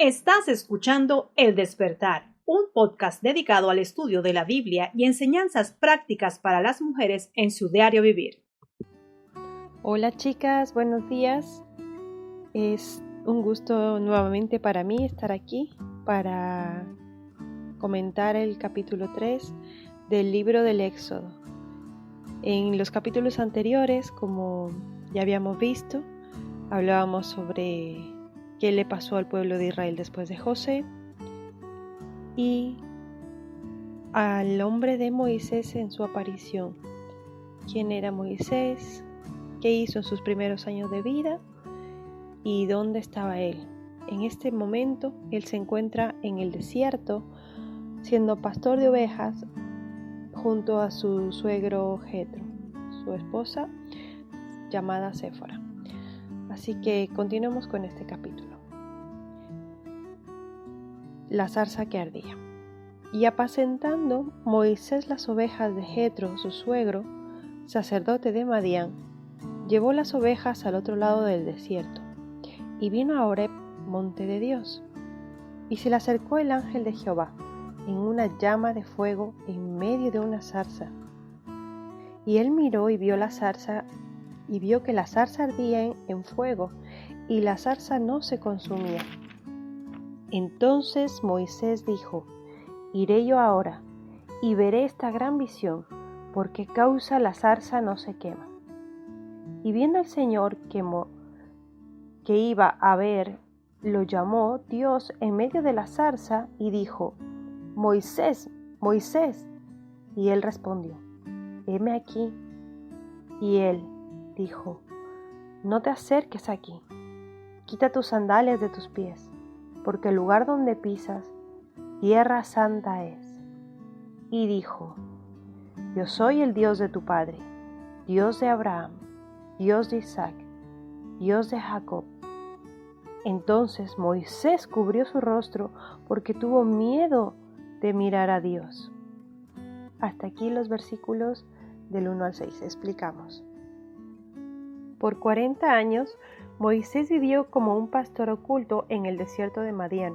Estás escuchando El Despertar, un podcast dedicado al estudio de la Biblia y enseñanzas prácticas para las mujeres en su diario vivir. Hola chicas, buenos días. Es un gusto nuevamente para mí estar aquí para comentar el capítulo 3 del libro del Éxodo. En los capítulos anteriores, como ya habíamos visto, hablábamos sobre qué le pasó al pueblo de Israel después de José y al hombre de Moisés en su aparición. ¿Quién era Moisés? ¿Qué hizo en sus primeros años de vida? ¿Y dónde estaba él? En este momento, él se encuentra en el desierto, siendo pastor de ovejas junto a su suegro Jetro, su esposa llamada Séfora. Así que continuemos con este capítulo. La zarza que ardía. Y apacentando Moisés las ovejas de Jetro, su suegro, sacerdote de Madián, llevó las ovejas al otro lado del desierto, y vino a Horeb, monte de Dios. Y se le acercó el ángel de Jehová, en una llama de fuego en medio de una zarza. Y él miró y vio la zarza, y vio que la zarza ardía en fuego, y la zarza no se consumía. Entonces Moisés dijo: Iré yo ahora, y veré esta gran visión, por qué causa la zarza no se quema. Y viendo el Señor que iba a ver, lo llamó Dios en medio de la zarza y dijo: Moisés, Moisés. Y él respondió: heme aquí. Y él dijo: no te acerques aquí, quita tus sandalias de tus pies, porque el lugar donde pisas, tierra santa es. Y dijo: yo soy el Dios de tu padre, Dios de Abraham, Dios de Isaac, Dios de Jacob. Entonces Moisés cubrió su rostro porque tuvo miedo de mirar a Dios. Hasta aquí los versículos del 1 al 6. Explicamos. Por 40 años, Moisés vivió como un pastor oculto en el desierto de Madián.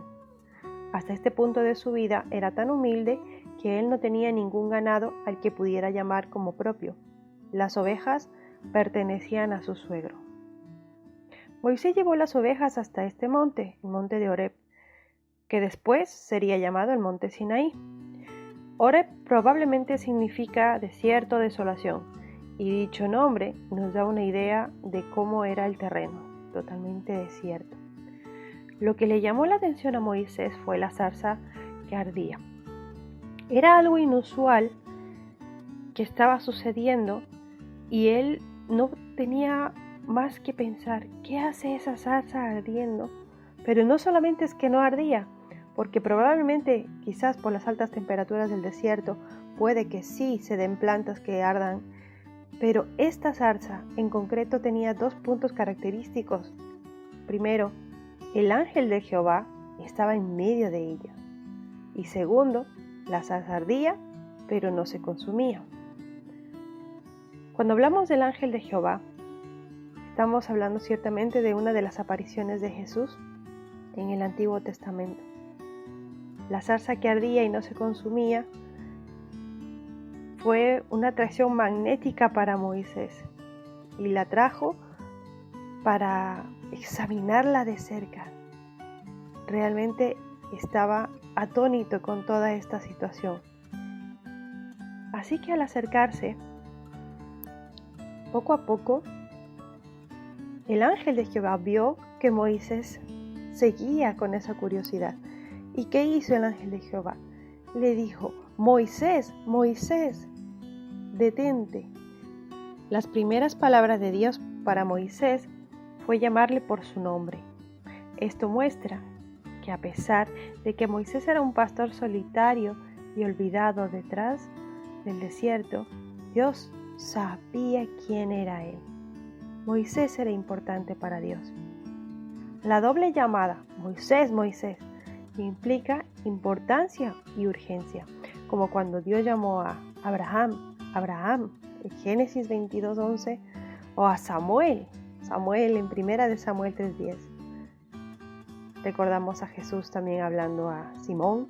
Hasta este punto de su vida era tan humilde que él no tenía ningún ganado al que pudiera llamar como propio. Las ovejas pertenecían a su suegro. Moisés llevó las ovejas hasta este monte, el monte de Horeb, que después sería llamado el monte Sinaí. Horeb probablemente significa desierto o desolación, y dicho nombre nos da una idea de cómo era el terreno, totalmente desierto. Lo que le llamó la atención a Moisés fue la zarza que ardía. Era algo inusual que estaba sucediendo y él no tenía más que pensar: ¿qué hace esa zarza ardiendo? Pero no solamente es que no ardía, porque probablemente, quizás por las altas temperaturas del desierto, puede que sí se den plantas que ardan, pero esta zarza en concreto tenía dos puntos característicos. Primero, el ángel de Jehová estaba en medio de ella. Y segundo, la zarza ardía, pero no se consumía. Cuando hablamos del ángel de Jehová, estamos hablando ciertamente de una de las apariciones de Jesús en el Antiguo Testamento. La zarza que ardía y no se consumía fue una atracción magnética para Moisés y la trajo para examinarla de cerca. Realmente estaba atónito con toda esta situación. Así que al acercarse, poco a poco, el ángel de Jehová vio que Moisés seguía con esa curiosidad. ¿Y qué hizo el ángel de Jehová? Le dijo: Moisés, Moisés, detente. Las primeras palabras de Dios para Moisés fue llamarle por su nombre. Esto muestra que a pesar de que Moisés era un pastor solitario y olvidado detrás del desierto, Dios sabía quién era él. Moisés era importante para Dios. La doble llamada, Moisés, Moisés, implica importancia y urgencia, como cuando Dios llamó a Abraham, Abraham, en Génesis 22:11, o a Samuel, Samuel en 1 Samuel 3:10. Recordamos a Jesús también hablando a Simón,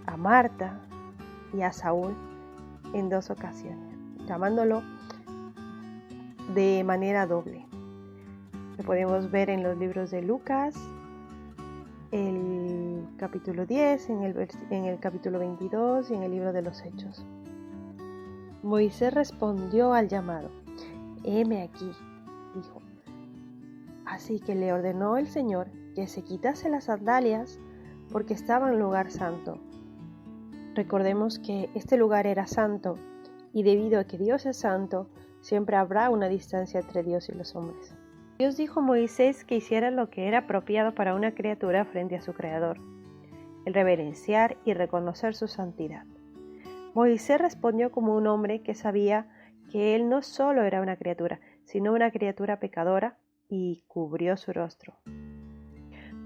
a Marta y a Saúl en 2 ocasiones, llamándolo de manera doble. Lo podemos ver en los libros de Lucas, el capítulo 10, en el capítulo 22 y en el libro de los Hechos. Moisés respondió al llamado. «Heme aquí», dijo. Así que le ordenó el Señor que se quitase las sandalias porque estaba en lugar santo. Recordemos que este lugar era santo y debido a que Dios es santo, siempre habrá una distancia entre Dios y los hombres. Dios dijo a Moisés que hiciera lo que era apropiado para una criatura frente a su Creador, el reverenciar y reconocer su santidad. Moisés respondió como un hombre que sabía que él no solo era una criatura, sino una criatura pecadora, y cubrió su rostro.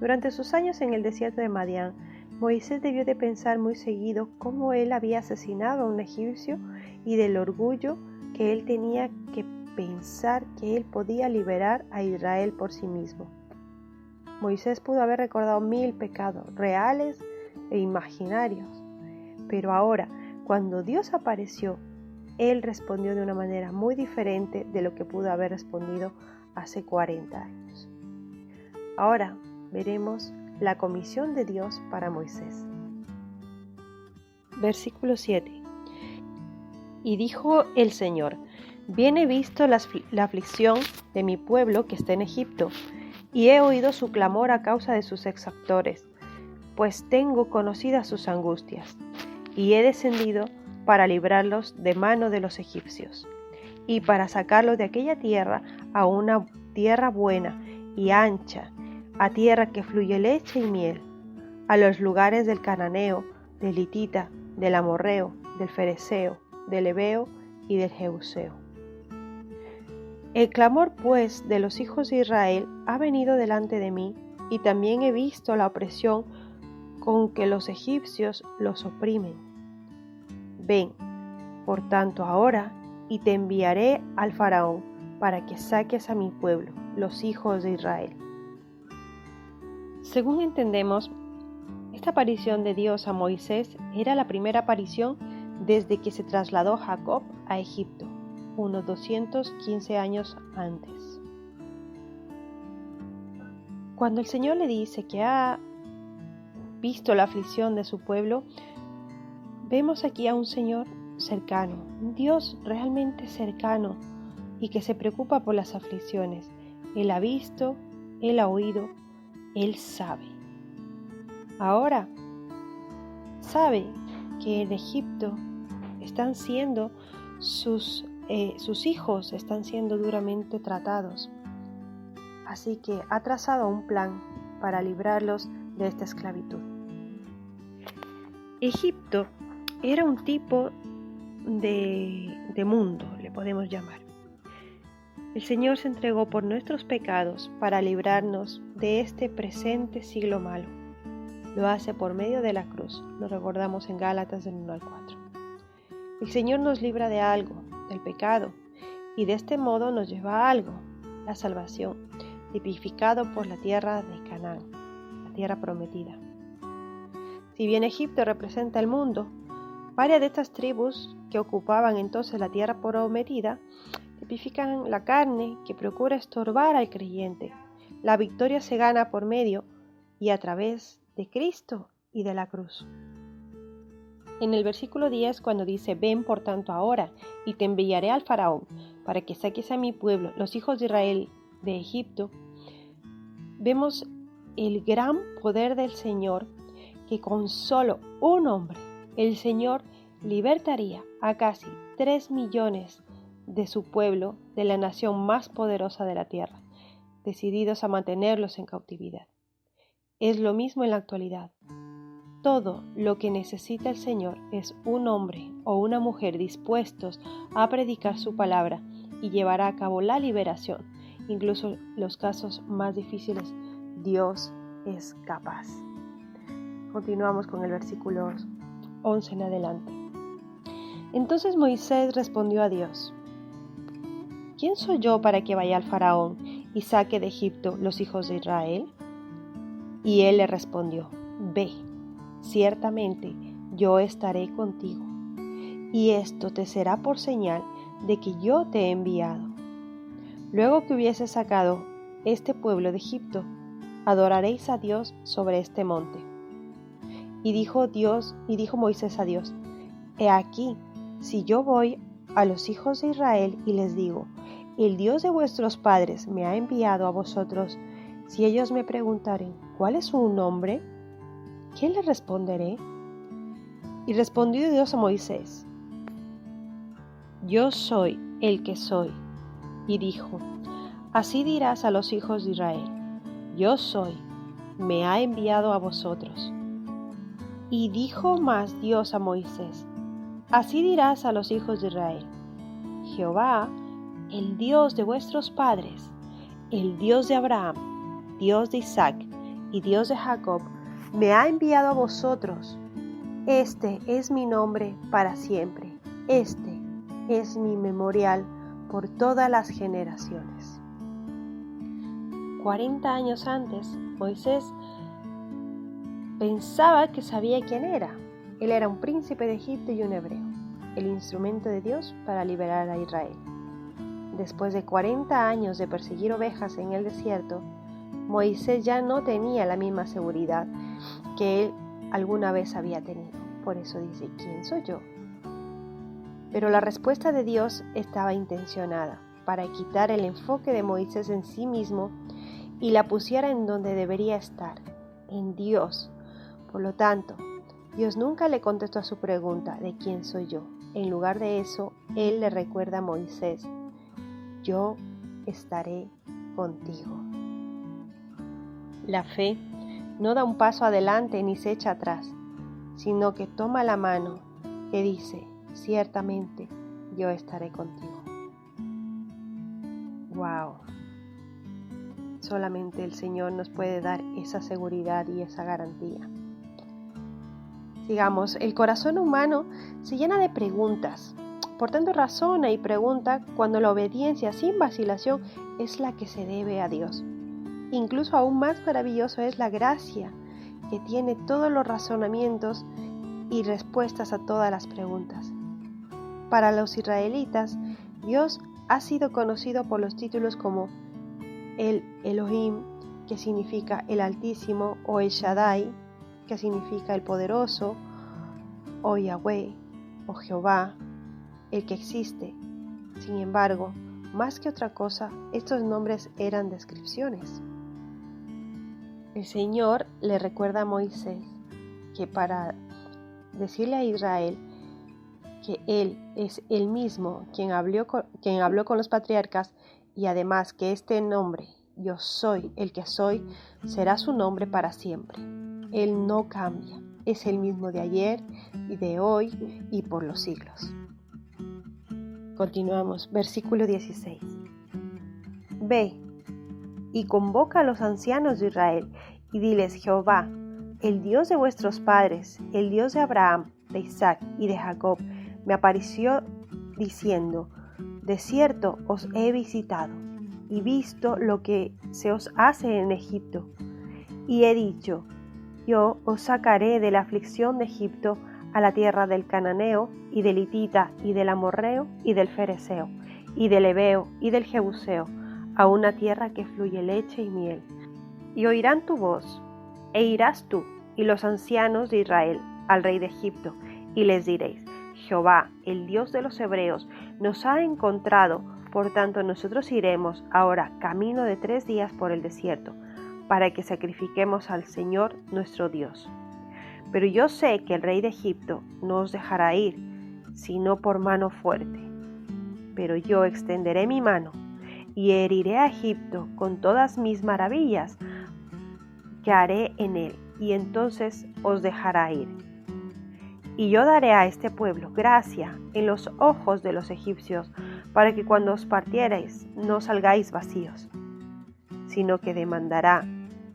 Durante sus años en el desierto de Madián, Moisés debió de pensar muy seguido cómo él había asesinado a un egipcio y del orgullo que él tenía que pensar que él podía liberar a Israel por sí mismo. Moisés pudo haber recordado 1000 pecados reales e imaginarios, pero ahora, cuando Dios apareció, él respondió de una manera muy diferente de lo que pudo haber respondido hace 40 años. Ahora veremos la comisión de Dios para Moisés. Versículo 7. Y dijo el Señor: Bien he visto la aflicción de mi pueblo que está en Egipto, y he oído su clamor a causa de sus exactores, pues tengo conocidas sus angustias, y he descendido para librarlos de mano de los egipcios, y para sacarlos de aquella tierra a una tierra buena y ancha, a tierra que fluye leche y miel, a los lugares del cananeo, del hitita, del amorreo, del fereceo, del heveo y del jebuseo. El clamor, pues, de los hijos de Israel ha venido delante de mí, y también he visto la opresión con que los egipcios los oprimen. Ven, por tanto, ahora, y te enviaré al faraón, para que saques a mi pueblo, los hijos de Israel. Según entendemos, esta aparición de Dios a Moisés era la primera aparición desde que se trasladó Jacob a Egipto, unos 215 años antes. Cuando el Señor le dice que ha visto la aflicción de su pueblo, vemos aquí a un Señor cercano, un Dios realmente cercano y que se preocupa por las aflicciones. Él ha visto, Él ha oído, Él sabe. Ahora, sabe que en Egipto están siendo sus hijos están siendo duramente tratados. Así que ha trazado un plan para librarlos de esta esclavitud. Egipto era un tipo de mundo, le podemos llamar. El Señor se entregó por nuestros pecados para librarnos de este presente siglo malo. Lo hace por medio de la cruz, lo recordamos en Gálatas del 1 al 4. El Señor nos libra de algo, del pecado, y de este modo nos lleva a algo, la salvación, tipificado por la tierra de Canaán, la tierra prometida. Si bien Egipto representa el mundo, varias de estas tribus que ocupaban entonces la tierra prometida tipifican la carne que procura estorbar al creyente. La victoria se gana por medio y a través de Cristo y de la cruz. En el versículo 10, cuando dice: Ven por tanto ahora, y te enviaré al faraón, para que saques a mi pueblo, los hijos de Israel, de Egipto, vemos el gran poder del Señor, que con solo un hombre, el Señor libertaría a casi 3 millones de su pueblo, de la nación más poderosa de la tierra, decididos a mantenerlos en cautividad. Es lo mismo en la actualidad. Todo lo que necesita el Señor es un hombre o una mujer dispuestos a predicar su palabra y llevar a cabo la liberación. Incluso los casos más difíciles, Dios es capaz. Continuamos con el versículo 11 en adelante. Entonces Moisés respondió a Dios: ¿Quién soy yo para que vaya al faraón y saque de Egipto los hijos de Israel? Y él le respondió: Ve, ciertamente yo estaré contigo, y esto te será por señal de que yo te he enviado. Luego que hubiese sacado este pueblo de Egipto, adoraréis a Dios sobre este monte. Y dijo Moisés a Dios: He aquí, si yo voy a los hijos de Israel y les digo: El Dios de vuestros padres me ha enviado a vosotros, si ellos me preguntaren: ¿cuál es su nombre? ¿Qué les responderé? Y respondió Dios a Moisés: Yo soy el que soy. Y dijo: Así dirás a los hijos de Israel: Yo soy, me ha enviado a vosotros. Y dijo más Dios a Moisés: Así dirás a los hijos de Israel: Jehová, el Dios de vuestros padres, el Dios de Abraham, Dios de Isaac y Dios de Jacob, me ha enviado a vosotros. Este es mi nombre para siempre. Este es mi memorial por todas las generaciones. 40 años antes, Moisés pensaba que sabía quién era. Él era un príncipe de Egipto y un hebreo, el instrumento de Dios para liberar a Israel. Después de 40 años de perseguir ovejas en el desierto, Moisés ya no tenía la misma seguridad que él alguna vez había tenido. Por eso dice: ¿quién soy yo? Pero la respuesta de Dios estaba intencionada para quitar el enfoque de Moisés en sí mismo y la pusiera en donde debería estar, en Dios. Por lo tanto, Dios nunca le contestó a su pregunta de ¿quién soy yo? En lugar de eso, Él le recuerda a Moisés: yo estaré contigo. La fe no da un paso adelante ni se echa atrás, sino que toma la mano que dice: ciertamente yo estaré contigo. ¡Wow! Solamente el Señor nos puede dar esa seguridad y esa garantía. Sigamos, el corazón humano se llena de preguntas. Por tanto, razona y pregunta cuando la obediencia sin vacilación es la que se debe a Dios. Incluso aún más maravilloso es la gracia que tiene todos los razonamientos y respuestas a todas las preguntas. Para los israelitas, Dios ha sido conocido por los títulos como el Elohim, que significa el Altísimo, o el Shaddai, que significa el Poderoso, o Yahweh, o Jehová, el que existe. Sin embargo, más que otra cosa, estos nombres eran descripciones. El Señor le recuerda a Moisés que para decirle a Israel que Él es el mismo quien habló con los patriarcas, y además que este nombre, yo soy el que soy, será su nombre para siempre. Él no cambia, es el mismo de ayer y de hoy y por los siglos. Continuamos, versículo 16. Ve y convoca a los ancianos de Israel y diles: Jehová, el Dios de vuestros padres, el Dios de Abraham, de Isaac y de Jacob, me apareció diciendo: de cierto os he visitado y visto lo que se os hace en Egipto, y he dicho: yo os sacaré de la aflicción de Egipto a la tierra del cananeo y del hitita y del amorreo y del fereceo y del heveo y del jebuseo, a una tierra que fluye leche y miel. Y oirán tu voz, e irás tú y los ancianos de Israel al rey de Egipto, y les diréis: Jehová, el Dios de los hebreos, nos ha encontrado, por tanto nosotros iremos ahora camino de 3 días por el desierto, para que sacrifiquemos al Señor nuestro Dios. Pero yo sé que el rey de Egipto no os dejará ir, sino por mano fuerte. Pero yo extenderé mi mano y heriré a Egipto con todas mis maravillas que haré en él, y entonces os dejará ir. Y yo daré a este pueblo gracia en los ojos de los egipcios, para que cuando os partiereis no salgáis vacíos, sino que demandará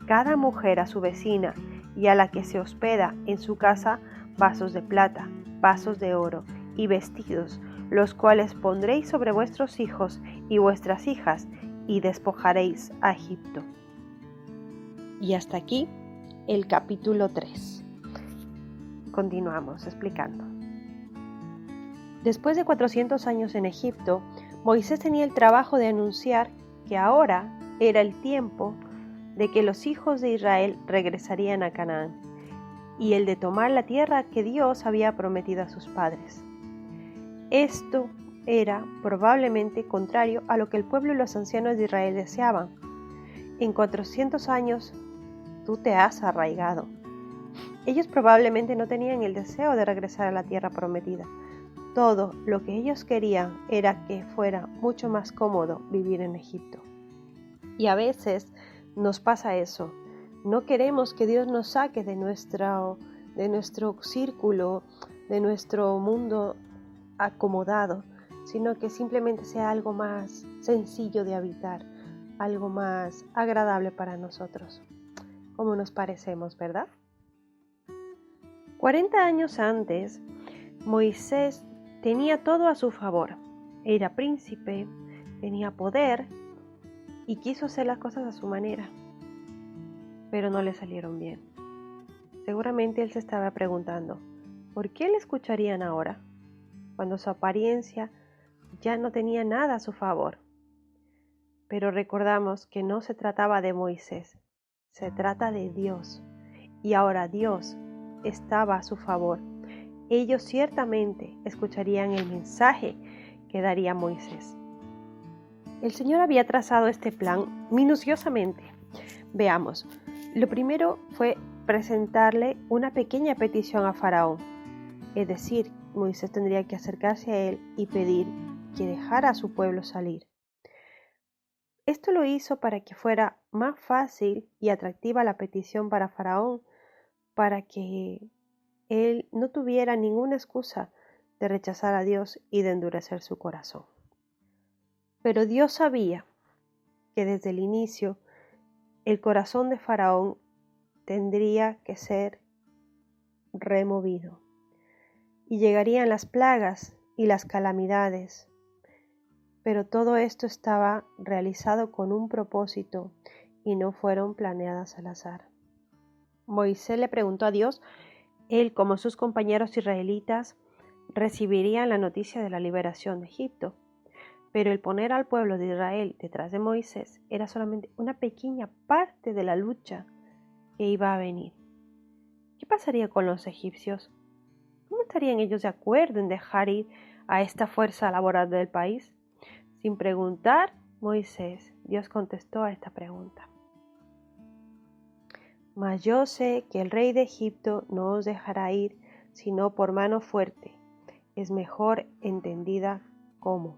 cada mujer a su vecina y a la que se hospeda en su casa vasos de plata, vasos de oro y vestidos, los cuales pondréis sobre vuestros hijos y vuestras hijas, y despojaréis a Egipto. Y hasta aquí el capítulo 3. Continuamos explicando. Después de 400 años en Egipto, Moisés tenía el trabajo de anunciar que ahora era el tiempo de que los hijos de Israel regresarían a Canaán y el de tomar la tierra que Dios había prometido a sus padres. Esto era probablemente contrario a lo que el pueblo y los ancianos de Israel deseaban. En 400 años tú te has arraigado. Ellos probablemente no tenían el deseo de regresar a la tierra prometida. Todo lo que ellos querían era que fuera mucho más cómodo vivir en Egipto. Y a veces nos pasa eso. No queremos que Dios nos saque de nuestro círculo, de nuestro mundo acomodado, sino que simplemente sea algo más sencillo de habitar, algo más agradable para nosotros. Como nos parecemos, ¿verdad? 40 años antes, Moisés tenía todo a su favor. Era príncipe, tenía poder y quiso hacer las cosas a su manera, pero no le salieron bien. Seguramente él se estaba preguntando, ¿por qué le escucharían ahora, cuando su apariencia ya no tenía nada a su favor? Pero recordamos que no se trataba de Moisés, se trata de Dios, y ahora Dios estaba a su favor. Ellos ciertamente escucharían el mensaje que daría Moisés. El Señor había trazado este plan minuciosamente. Veamos, lo primero fue presentarle una pequeña petición a Faraón, es decir, Moisés tendría que acercarse a él y pedir que dejara a su pueblo salir. Esto lo hizo para que fuera más fácil y atractiva la petición para Faraón, para que él no tuviera ninguna excusa de rechazar a Dios y de endurecer su corazón. Pero Dios sabía que desde el inicio el corazón de Faraón tendría que ser removido y llegarían las plagas y las calamidades. Pero todo esto estaba realizado con un propósito y no fueron planeadas al azar. Moisés le preguntó a Dios, él como sus compañeros israelitas recibirían la noticia de la liberación de Egipto. Pero el poner al pueblo de Israel detrás de Moisés era solamente una pequeña parte de la lucha que iba a venir. ¿Qué pasaría con los egipcios? ¿Cómo estarían ellos de acuerdo en dejar ir a esta fuerza laboral del país? Sin preguntar, Dios contestó a esta pregunta. Mas yo sé que el rey de Egipto no os dejará ir, sino por mano fuerte. Es mejor entendida cómo.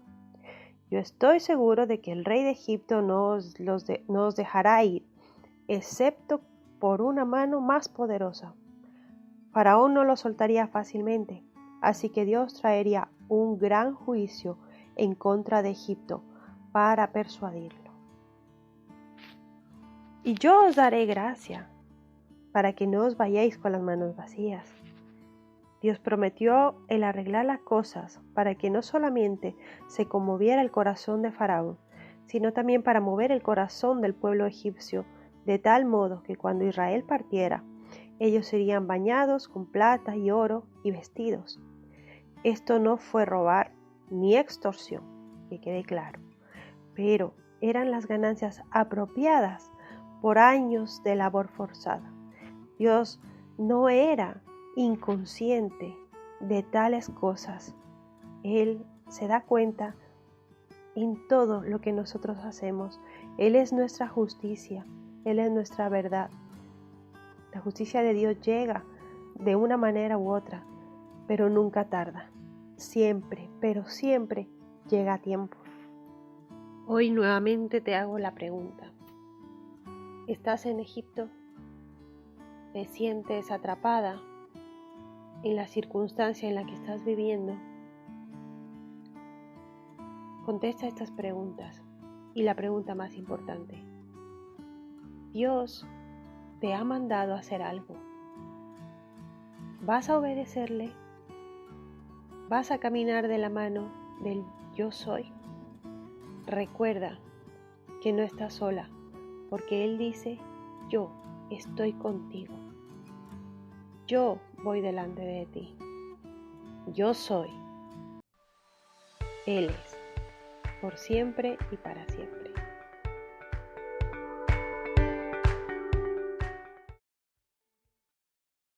Yo estoy seguro de que el rey de Egipto no os dejará ir, excepto por una mano más poderosa. Faraón no lo soltaría fácilmente, así que Dios traería un gran juicio en contra de Egipto para persuadirlo. Y yo os daré gracia para que no os vayáis con las manos vacías. Dios prometió el arreglar las cosas para que no solamente se conmoviera el corazón de Faraón, sino también para mover el corazón del pueblo egipcio, de tal modo que cuando Israel partiera, ellos serían bañados con plata y oro y vestidos. Esto no fue robar ni extorsión, que quede claro, pero eran las ganancias apropiadas por años de labor forzada. Dios no era inconsciente de tales cosas. Él se da cuenta en todo lo que nosotros hacemos. Él es nuestra justicia, Él es nuestra verdad. La justicia de Dios llega de una manera u otra, pero nunca tarda. Siempre, pero siempre llega a tiempo. Hoy nuevamente te hago la pregunta. ¿Estás en Egipto? ¿Te sientes atrapada en la circunstancia en la que estás viviendo? Contesta estas preguntas y la pregunta más importante. Dios te ha mandado a hacer algo. ¿Vas a obedecerle? ¿Vas a caminar de la mano del yo soy? Recuerda que no estás sola, porque Él dice, yo estoy contigo. Yo voy delante de ti. Yo soy. Él es, por siempre y para siempre.